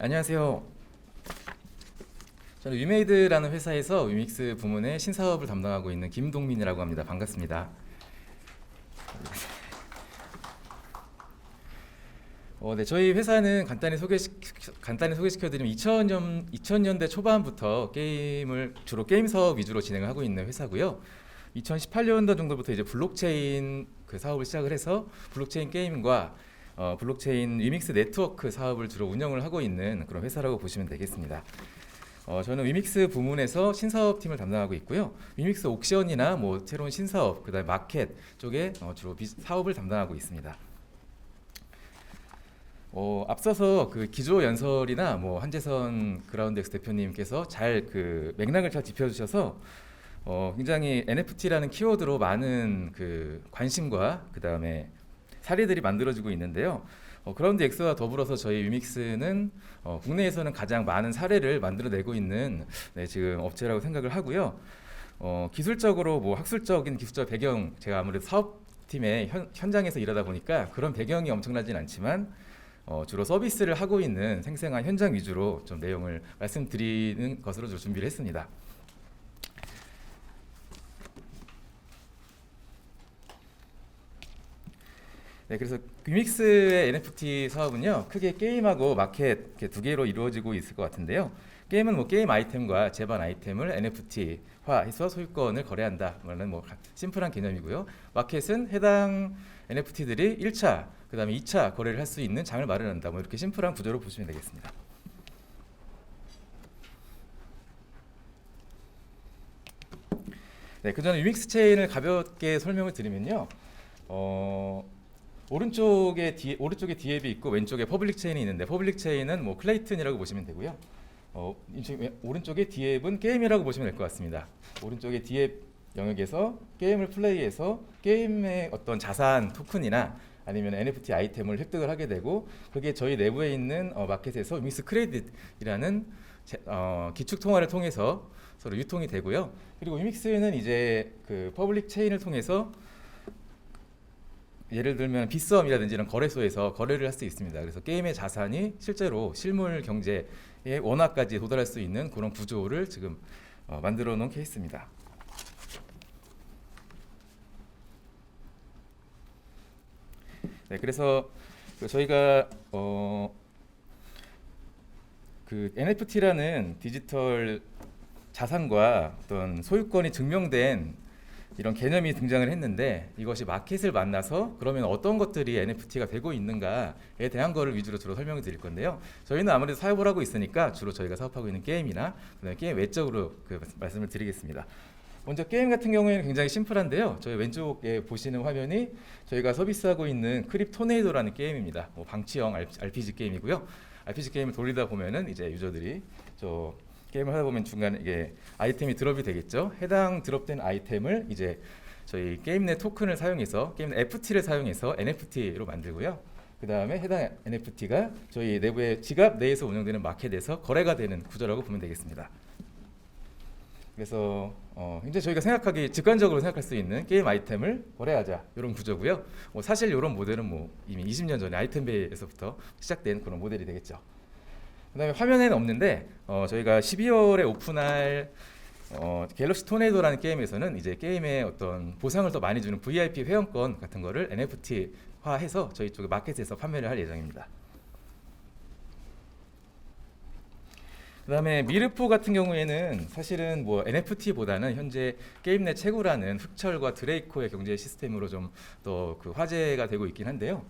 안녕하세요. 저는 위메이드라는 회사에서 위믹스 부문의 신사업을 담당하고 있는 김동민이라고 합니다. 반갑습니다. 네, 저희 회사는 간단히 소개시켜드리면 2000년대 초반부터 주로 게임 사업 위주로 진행을 하고 있는 회사고요. 2018년도 정도부터 이제 블록체인 그 사업을 시작을 해서 블록체인 게임과 블록체인 위믹스 네트워크 사업을 주로 운영을 하고 있는 그런 회사라고 보시면 되겠습니다. 저는 위믹스 부문에서 신사업 팀을 담당하고 있고요. 위믹스 옥션이나 뭐 새로운 신사업, 그다음에 마켓 쪽에 주로 사업을 담당하고 있습니다. 앞서서 그 기조 연설이나 뭐 한재선 그라운드엑스 대표님께서 잘 그 맥락을 잘 짚어주셔서 굉장히 NFT라는 키워드로 많은 그 관심과 그다음에 사례들이 만들어지고 있는데요. 그라운드 X와 더불어서 저희 위믹스는 국내에서는 가장 많은 사례를 만들어내고 있는 지금 업체라고 생각을 하고요. 기술적으로 뭐 학술적인 기술적 배경, 제가 아무래도 사업팀의 현장에서 일하다 보니까 그런 배경이 엄청나진 않지만 주로 서비스를 하고 있는 생생한 현장 위주로 좀 내용을 말씀드리는 것으로 좀 준비를 했습니다. 네, 그래서 위믹스의 NFT 사업은요, 크게 게임하고 마켓 이렇게 두 개로 이루어지고 있을 것 같은데요. 게임은 뭐 게임 아이템과 제반 아이템을 NFT화해서 소유권을 거래한다는 뭐 심플한 개념이고요. 마켓은 해당 NFT들이 1차, 그다음에 2차 거래를 할 수 있는 장을 마련한다. 뭐 이렇게 심플한 구조로 보시면 되겠습니다. 네, 그 전에 위믹스 체인을 가볍게 설명을 드리면요. 오른쪽에 디앱이 있고 왼쪽에 퍼블릭 체인이 있는데, 퍼블릭 체인은 뭐 클레이튼이라고 보시면 되고요. 오른쪽에 디앱은 게임이라고 보시면 될 것 같습니다. 오른쪽에 디앱 영역에서 게임을 플레이해서 게임의 어떤 자산 토큰이나 아니면 NFT 아이템을 획득을 하게 되고, 그게 저희 내부에 있는 마켓에서 위믹스 크레딧이라는 기축 통화를 통해서 서로 유통이 되고요. 그리고 위믹스는 이제 그 퍼블릭 체인을 통해서 예를 들면 빗썸이라든지 이런 거래소에서 거래를 할 수 있습니다. 그래서 게임의 자산이 실제로 실물 경제의 원화까지 도달할 수 있는 그런 구조를 지금 만들어 놓은 케이스입니다. 네, 그래서 저희가 그 NFT라는 디지털 자산과 어떤 소유권이 증명된 이런 개념이 등장을 했는데, 이것이 마켓을 만나서 그러면 어떤 것들이 NFT가 되고 있는가에 대한 거를 위주로 주로 설명을 드릴 건데요. 저희는 아무래도 사업을 하고 있으니까 주로 저희가 사업하고 있는 게임이나 그다음에 게임 외적으로 그 말씀을 드리겠습니다. 먼저 게임 같은 경우에는 굉장히 심플한데요. 저희 왼쪽에 보시는 화면이 저희가 서비스하고 있는 크립토네이도라는 게임입니다. 방치형 RPG 게임이고요. RPG 게임을 돌리다 보면은 이제 유저들이 게임을 하다 보면 중간에 이게 아이템이 드롭이 되겠죠. 해당 드롭된 아이템을 이제 저희 게임 내 토큰을 사용해서, 게임 내 FT를 사용해서 NFT로 만들고요. 그 다음에 해당 NFT가 저희 내부의 지갑 내에서 운영되는 마켓에서 거래가 되는 구조라고 보면 되겠습니다. 그래서 이제 저희가 직관적으로 생각할 수 있는 게임 아이템을 거래하자, 이런 구조고요. 사실 이런 모델은 이미 20년 전에 아이템베이에서부터 시작된 그런 모델이 되겠죠. 그다음에 화면에는 없는데 저희가 12월에 오픈할 갤럭시 토네이도라는 게임에서는 이제 게임의 어떤 보상을 더 많이 주는 VIP 회원권 같은 거를 NFT화해서 저희 쪽에 마켓에서 판매를 할 예정입니다. 그다음에 미르포 같은 경우에는 사실은 NFT보다는 현재 게임 내 채굴하는 흑철과 드레이코의 경제 시스템으로 좀 더 그 화제가 되고 있긴 한데요.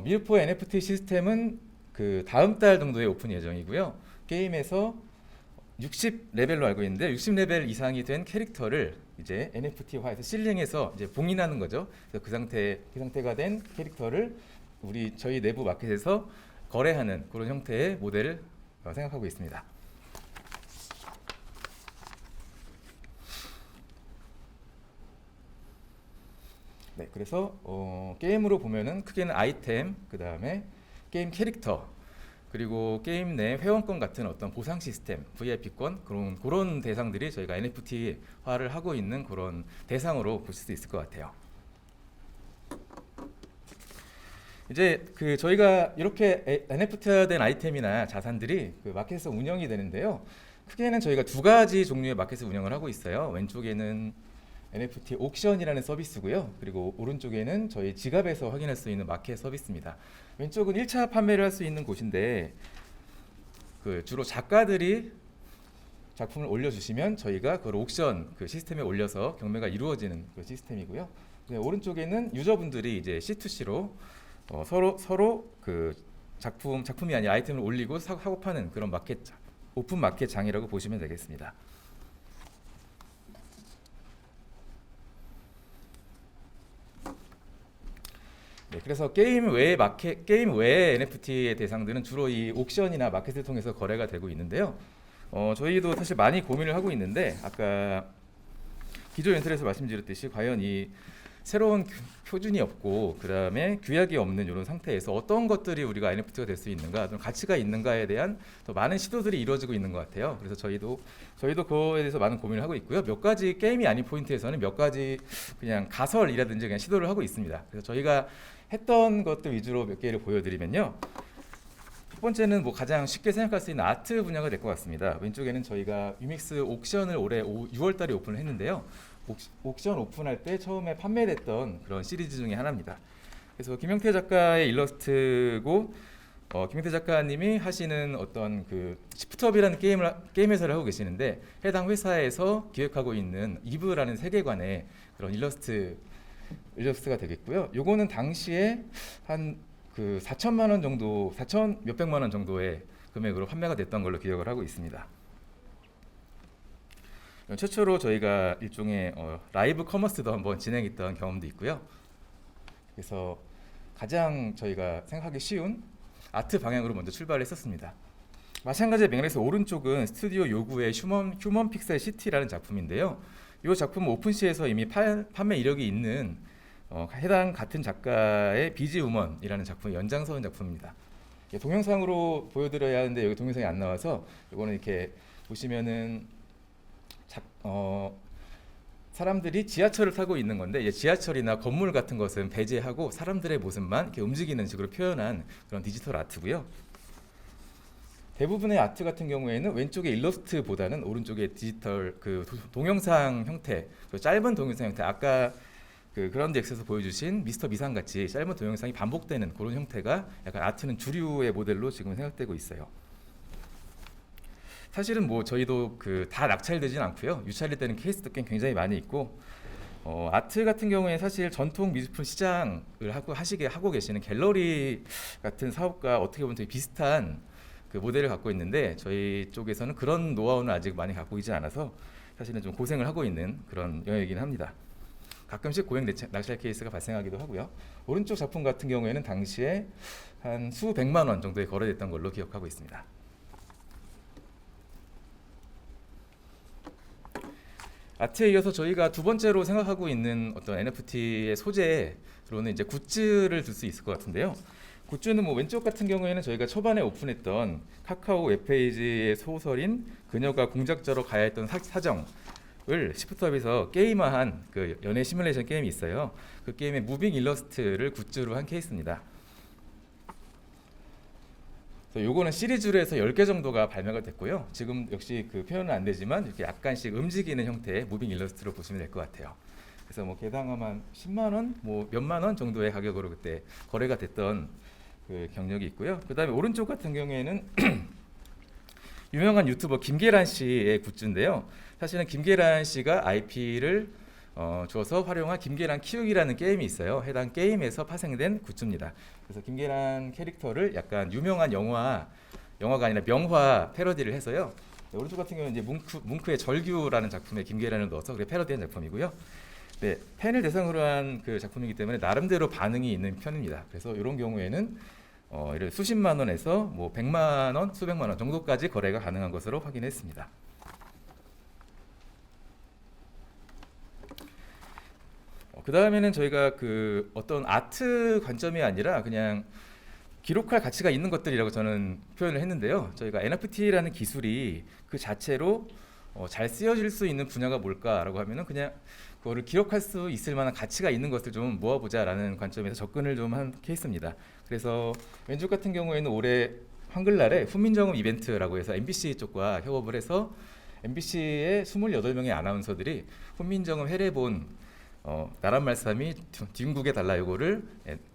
미르포 NFT 시스템은 그 다음 달 정도에 오픈 예정이고요. 게임에서 60레벨로 알고 있는데 60레벨 이상이 된 캐릭터를 이제 NFT화해서 실링해서 이제 봉인하는 거죠. 그래서 그 상태가 된 캐릭터를 저희 내부 마켓에서 거래하는 그런 형태의 모델을 생각하고 있습니다. 네, 그래서 게임으로 보면은 크게는 아이템, 그 다음에 게임 캐릭터, 그리고 게임 내 회원권 같은 어떤 보상 시스템, VIP권, 그런 대상들이 저희가 NFT화를 하고 있는 그런 대상으로 보실 수 있을 것 같아요. 이제 그 저희가 이렇게 NFT화된 아이템이나 자산들이 그 마켓에서 운영이 되는데요. 크게는 저희가 두 가지 종류의 마켓을 운영을 하고 있어요. 왼쪽에는 NFT 옥션이라는 서비스고요. 그리고 오른쪽에는 저희 지갑에서 확인할 수 있는 마켓 서비스입니다. 왼쪽은 1차 판매를 할 수 있는 곳인데 그 주로 작가들이 작품을 올려주시면 저희가 그걸 옥션 그 시스템에 올려서 경매가 이루어지는 그 시스템이고요. 네, 오른쪽에는 유저분들이 이제 C2C로 서로 그 작품이 아닌 아이템을 올리고 사고 파는 그런 마켓 오픈 마켓 장이라고 보시면 되겠습니다. 네, 그래서 게임 외의 NFT의 대상들은 주로 이 옥션이나 마켓을 통해서 거래가 되고 있는데요. 저희도 사실 많이 고민을 하고 있는데 아까 기조 연설에서 말씀드렸듯이 과연 이 새로운 표준이 없고 그다음에 규약이 없는 이런 상태에서 어떤 것들이 우리가 NFT가 될 수 있는가, 좀 가치가 있는가에 대한 더 많은 시도들이 이루어지고 있는 것 같아요. 그래서 저희도 그거에 대해서 많은 고민을 하고 있고요. 몇 가지 게임이 아닌 포인트에서는 몇 가지 그냥 가설이라든지 그냥 시도를 하고 있습니다. 그래서 저희가 했던 것들 위주로 몇 개를 보여드리면요. 첫 번째는 뭐 가장 쉽게 생각할 수 있는 아트 분야가 될 것 같습니다. 왼쪽에는 저희가 유믹스 옥션을 올해 6월 달에 오픈을 했는데요. 옥션 오픈할 때 처음에 판매됐던 그런 시리즈 중에 하나입니다. 그래서 김영태 작가의 일러스트고 김영태 작가님이 하시는 어떤 그 시프트업이라는 게임 회사를 하고 계시는데 해당 회사에서 기획하고 있는 이브라는 세계관의 그런 일러스트가 되겠고요. 요거는 당시에 한 그 4천만 원 정도, 4천 몇백만 원 정도의 금액으로 판매가 됐던 걸로 기억을 하고 있습니다. 최초로 저희가 일종의 라이브 커머스도 한번 진행했던 경험도 있고요. 그래서 가장 저희가 생각하기 쉬운 아트 방향으로 먼저 출발했었습니다. 마찬가지의 맥락에서 오른쪽은 스튜디오 요구의 휴먼 픽셀 시티라는 작품인데요. 이 작품은 오픈시에서 이미 판매 이력이 있는 해당 같은 작가의 비지 우먼이라는 작품의 연장선 작품입니다. 동영상으로 보여드려야 하는데 여기 동영상이 안 나와서 이거는 이렇게 보시면은 사람들이 지하철을 타고 있는 건데 이제 지하철이나 건물 같은 것은 배제하고 사람들의 모습만 이렇게 움직이는 식으로 표현한 그런 디지털 아트고요. 대부분의 아트 같은 경우에는 왼쪽의 일러스트보다는 오른쪽의 디지털 그 동영상 형태, 그 짧은 동영상 형태, 아까 그 그라운드 X에서 보여주신 미스터 미상 같이 짧은 동영상이 반복되는 그런 형태가 약간 아트는 주류의 모델로 지금 생각되고 있어요. 사실은 뭐 저희도 그 다 낙찰되진 않고요. 유찰되는 케이스도 굉장히 많이 있고 아트 같은 경우에 사실 전통 미술품 시장을 하고 계시는 갤러리 같은 사업과 어떻게 보면 되게 비슷한 그 모델을 갖고 있는데 저희 쪽에서는 그런 노하우는 아직 많이 갖고 있지 않아서 사실은 좀 고생을 하고 있는 그런 영역이긴 합니다. 가끔씩 고액 낙찰 케이스가 발생하기도 하고요. 오른쪽 작품 같은 경우에는 당시에 한 수백만 원 정도에 거래됐던 걸로 기억하고 있습니다. 아트에 이어서 저희가 두 번째로 생각하고 있는 어떤 NFT의 소재로는 이제 굿즈를 들 수 있을 것 같은데요. 굿즈는 뭐 왼쪽 같은 경우에는 저희가 초반에 오픈했던 카카오 웹페이지의 소설인 그녀가 공작자로 가야 했던 사정을 시프트업에서 게임화한 그 연애 시뮬레이션 게임이 있어요. 그 게임의 무빙 일러스트를 굿즈로 한 케이스입니다. 요거는 시리즈로 해서 10개 정도가 발매가 됐고요. 지금 역시 그 표현은 안 되지만 이렇게 약간씩 움직이는 형태의 무빙 일러스트로 보시면 될 것 같아요. 그래서 뭐 개당 한 10만 원, 뭐 몇만 원 정도의 가격으로 그때 거래가 됐던 그 경력이 있고요. 그다음에 오른쪽 같은 경우에는 유명한 유튜버 김계란 씨의 굿즈인데요. 사실은 김계란 씨가 IP를 줘서 활용한 김계란 키우기라는 게임이 있어요. 해당 게임에서 파생된 굿즈입니다. 그래서 김계란 캐릭터를 약간 유명한 영화가 아니라 명화 패러디를 해서요. 네, 오른쪽 같은 경우는 이제 뭉크의 절규라는 작품에 김계란을 넣어서 그래 패러디한 작품이고요. 네, 팬을 대상으로 한 그 작품이기 때문에 나름대로 반응이 있는 편입니다. 그래서 이런 경우에는 이런 수십만 원에서 뭐 100만 원, 수백만 원 정도까지 거래가 가능한 것으로 확인했습니다. 그 다음에는 저희가 그 어떤 아트 관점이 아니라 그냥 기록할 가치가 있는 것들이라고 저는 표현을 했는데요. 저희가 NFT라는 기술이 그 자체로 잘 쓰여질 수 있는 분야가 뭘까라고 하면은 그냥 그거를 기록할 수 있을 만한 가치가 있는 것을 좀 모아보자라는 관점에서 접근을 좀 한 케이스입니다. 그래서 왼쪽 같은 경우에는 올해 한글날에 훈민정음 이벤트라고 해서 MBC 쪽과 협업을 해서 MBC의 28명의 아나운서들이 훈민정음 해례본 나란 말씀이 뒷국에 달라 요거를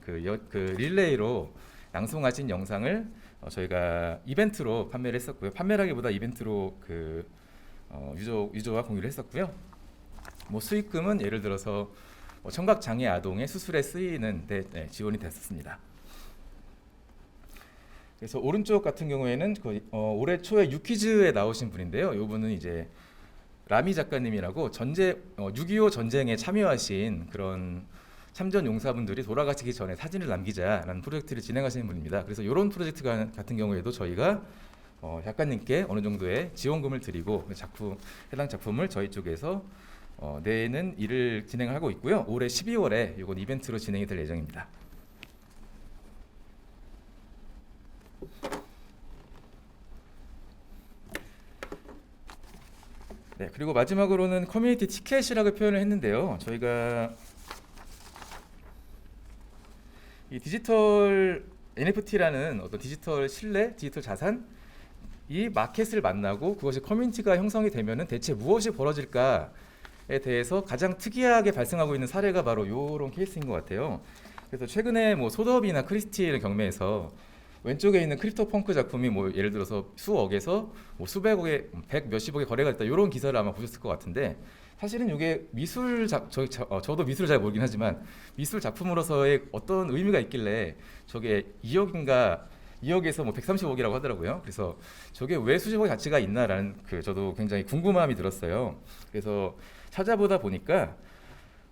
그 릴레이로 낭송하신 영상을 저희가 이벤트로 판매를 했었고요. 판매라기보다 이벤트로 유저와 공유를 했었고요. 뭐 수익금은 예를 들어서 청각 장애 아동의 수술에 쓰이는 데 지원이 됐었습니다. 그래서 오른쪽 같은 경우에는 올해 초에 유퀴즈에 나오신 분인데요. 이분은 이제 라미 작가님이라고 6.25 전쟁에 참여하신 그런 참전 용사분들이 돌아가시기 전에 사진을 남기자라는 프로젝트를 진행하시는 분입니다. 그래서 이런 프로젝트 같은 경우에도 저희가 작가님께 어느 정도의 지원금을 드리고 해당 작품을 저희 쪽에서 내는 일을 진행하고 있고요. 올해 12월에 이건 이벤트로 진행이 될 예정입니다. 네, 그리고 마지막으로는 커뮤니티 티켓이라고 표현을 했는데요. 저희가 이 디지털 NFT라는 어떤 디지털 신뢰, 디지털 자산 이 마켓을 만나고 그것이 커뮤니티가 형성이 되면은 대체 무엇이 벌어질까에 대해서 가장 특이하게 발생하고 있는 사례가 바로 이런 케이스인 것 같아요. 그래서 최근에 뭐 소더비나 크리스티의 경매에서 왼쪽에 있는 크립토 펑크 작품이 뭐 예를 들어서 수억에서 뭐 수백억에 100 몇십억에 거래가 됐다 이런 기사를 아마 보셨을 것 같은데 사실은 이게 저도 미술을 잘 모르긴 하지만 미술 작품으로서의 어떤 의미가 있길래 저게 2억에서 뭐 130억이라고 하더라고요. 그래서 저게 왜 수십억의 가치가 있나라는 저도 굉장히 궁금함이 들었어요. 그래서 찾아보다 보니까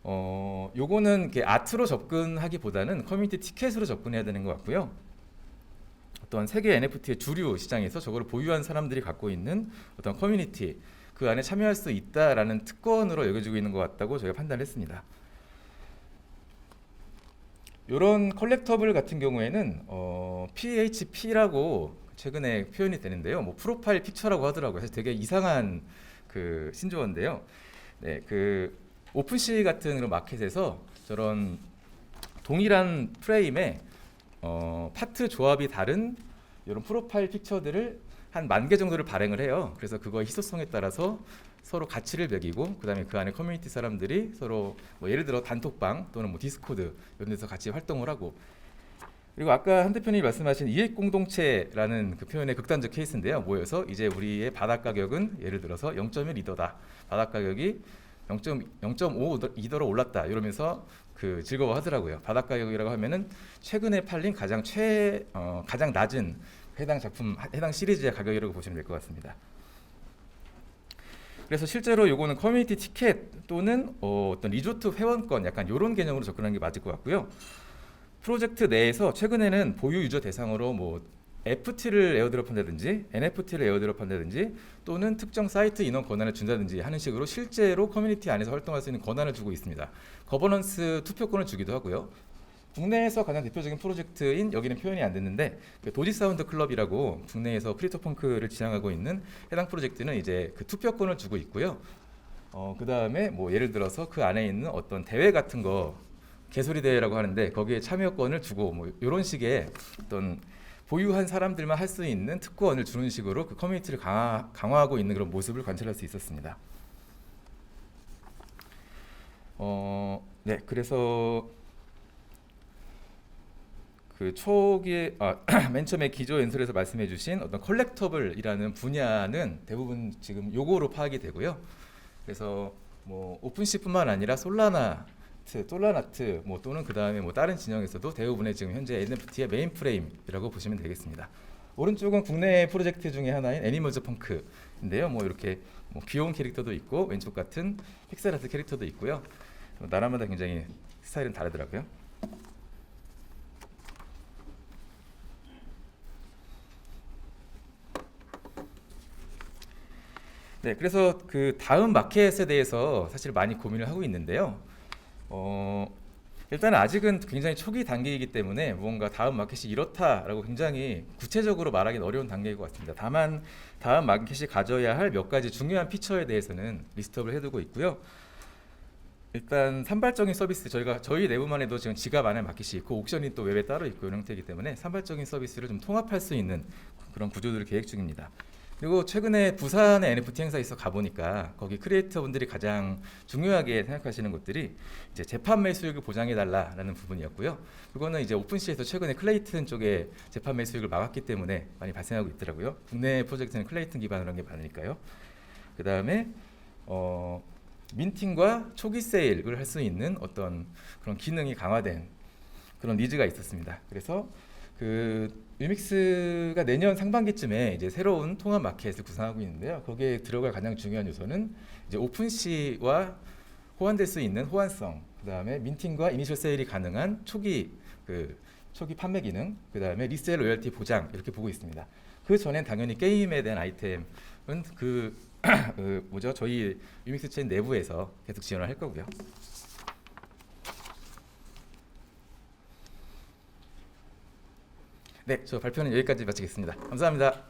요거는 이렇게 아트로 접근하기보다는 커뮤니티 티켓으로 접근해야 되는 것 같고요. 어떤 세계 NFT의 주류 시장에서 저거를 보유한 사람들이 갖고 있는 어떤 커뮤니티 그 안에 참여할 수 있다라는 특권으로 여겨지고 있는 것 같다고 저희가 판단했습니다. 이런 컬렉터블 같은 경우에는 PHP라고 최근에 표현이 되는데요. 뭐 프로파일 픽처라고 하더라고요. 사실 되게 이상한 신조어인데요. 네, 오픈시 같은 그런 마켓에서 저런 동일한 프레임에 파트 조합이 다른 이런 프로파일 픽처들을 한 10,000개 정도를 발행을 해요. 그래서 그거의 희소성에 따라서 서로 가치를 매기고 그다음에 그 안에 커뮤니티 사람들이 서로 뭐 예를 들어 단톡방 또는 뭐 디스코드 이런 데서 같이 활동을 하고 그리고 아까 한 대표님이 말씀하신 이익 공동체라는 그 표현의 극단적 케이스인데요. 모여서 이제 우리의 바닥 가격은 예를 들어서 0.1이더다. 바닥 가격이 0.5이더로 올랐다. 이러면서 즐거워하더라고요. 바닥 가격이라고 하면은 최근에 팔린 가장 낮은 해당 시리즈의 가격이라고 보시면 될 것 같습니다. 그래서 실제로 요거는 커뮤니티 티켓 또는 어떤 리조트 회원권 약간 이런 개념으로 접근하는 게 맞을 것 같고요. 프로젝트 내에서 최근에는 보유 유저 대상으로 뭐 FT를 에어드롭한다든지 NFT를 에어드롭한다든지 또는 특정 사이트 인원 권한을 준다든지 하는 식으로 실제로 커뮤니티 안에서 활동할 수 있는 권한을 주고 있습니다. 거버넌스 투표권을 주기도 하고요. 국내에서 가장 대표적인 프로젝트인 여기는 표현이 안 됐는데 도지 사운드 클럽이라고 국내에서 크립토펑크를 지향하고 있는 해당 프로젝트는 이제 투표권을 주고 있고요. 그 다음에 뭐 예를 들어서 그 안에 있는 어떤 대회 같은 거 개소리 대회라고 하는데 거기에 참여권을 주고 뭐 이런 식의 어떤 보유한 사람들만 할 수 있는 특권을 주는 식으로 그 커뮤니티를 강화하고 있는 그런 모습을 관찰할 수 있었습니다. 네, 그래서 맨 처음에 기조 연설에서 말씀해주신 어떤 컬렉터블이라는 분야는 대부분 지금 요거로 파악이 되고요. 그래서 뭐 오픈시뿐만 아니라 솔라나트 뭐 또는 그 다음에 뭐 다른 진영에서도 대부분의 지금 현재 NFT의 메인 프레임이라고 보시면 되겠습니다. 오른쪽은 국내 프로젝트 중에 하나인 애니멀즈 펑크인데요. 뭐 이렇게 뭐 귀여운 캐릭터도 있고 왼쪽 같은 픽셀아트 캐릭터도 있고요. 나라마다 굉장히 스타일은 다르더라고요. 네, 그래서 그 다음 마켓에 대해서 사실 많이 고민을 하고 있는데요. 일단 아직은 굉장히 초기 단계이기 때문에 무언가 다음 마켓이 이렇다라고 굉장히 구체적으로 말하기는 어려운 단계일 것 같습니다. 다만 다음 마켓이 가져야 할 몇 가지 중요한 피처에 대해서는 리스트업을 해두고 있고요. 일단 산발적인 서비스, 저희 내부만 해도 지금 지갑 안에 마켓이 있고 옥션이 또 웹에 따로 있고 이런 형태이기 때문에 산발적인 서비스를 좀 통합할 수 있는 그런 구조들을 계획 중입니다. 그리고 최근에 부산에 NFT 행사 있어 가보니까 거기 크리에이터 분들이 가장 중요하게 생각하시는 것들이 이제 재판매 수익을 보장해 달라라는 부분이었고요. 그거는 이제 오픈시에서 최근에 클레이튼 쪽에 재판매 수익을 막았기 때문에 많이 발생하고 있더라고요. 국내 프로젝트는 클레이튼 기반으로 한 게 많으니까요. 그 다음에 민팅과 초기 세일을 할 수 있는 어떤 그런 기능이 강화된 그런 니즈가 있었습니다. 그래서 그 유믹스가 내년 상반기쯤에 이제 새로운 통합 마켓을 구상하고 있는데요. 거기에 들어갈 가장 중요한 요소는 이제 오픈시와 호환될 수 있는 호환성, 그다음에 민팅과 이니셜 세일이 가능한 초기 판매 기능, 그다음에 리셀 로열티 보장 이렇게 보고 있습니다. 그 전엔 당연히 게임에 대한 아이템은 저희 유믹스 체인 내부에서 계속 지원을 할 거고요. 네, 저 발표는 여기까지 마치겠습니다. 감사합니다.